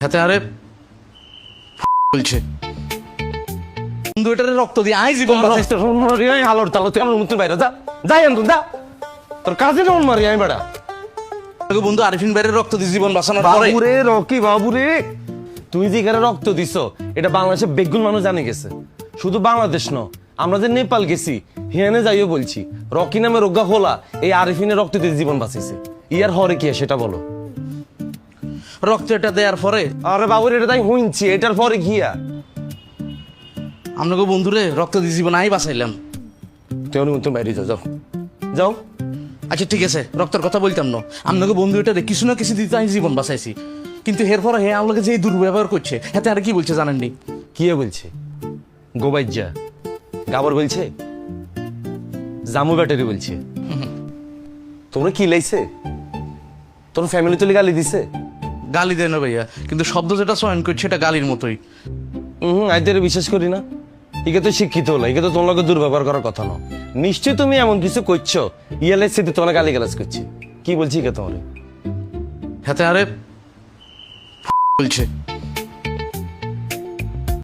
হাতে আরে বলছে বন্ধু এটারে রক্ত দিয়ে আই জীবন বাঁচাইছে। হালোর তালো তুই আমার মতন বাইরে যা যাই আনতো যা তোর কাজে রন মারি আমি বেড়া বন্ধু আরিফিন ভাইয়ের রক্ত দিয়ে জীবন বাঁচানোর পরে বাবুরে রকি বাবুরে তুই যে এখানে রক্ত দিছ এটা বাংলাদেশে বেগুন মানুষ জানে গেছে, শুধু বাংলাদেশ ন, আমরা যে নেপাল গেছি হিয়ানে যাইও বলছি রকি নামে রোগা হোলা এই আরিফিনের রক্ত দিয়ে জীবন বাঁচিয়েছে। ইয়ার হরে কি সেটা বলো। রক্ত এটা দেওয়ার পরে আরে বাবুর এটা তাই হইছি এটার পরে গিয়া আপনাকে বন্ধুরে রক্ত দিয়ে জীবন আই বাঁচাইলাম। তুই মতন বাইরে যাও যাও যাও। আচ্ছা ঠিক আছে রক্তের কথা বলতাম না, আপনাকে বন্ধু এটারে কিছু না কিছু দিতে আমি জীবন বাঁচাইছি, কিন্তু এর পরে হে আমাকে যে দুর্ব্যবহার করছে হাতে আর কি বলছে জানেননি? কি বলছে? গোবাইজা গাবর বলছে, জামু ব্যাটারি বলছে। তোমরা কি লাইছে? তোর ফ্যামিলি তুলি গালি দিছে? গালি দেয় না ভাইয়া, কিন্তু শব্দ যেটা চয়ন করছে এটা গালির মতোই। আইদের বিশ্বাস করি না, ইকে তো শিক্ষিত হলো, ইকে তো তোমার লোকের দুর্ব্যবহার করার কথা না। নিশ্চয়ই তুমি এমন কিছু করছো ইয়ালের স্মৃতি তোমার গালি গালাজ করছে। কি বলছি ইকে তোমার? হাতে আরে বলছে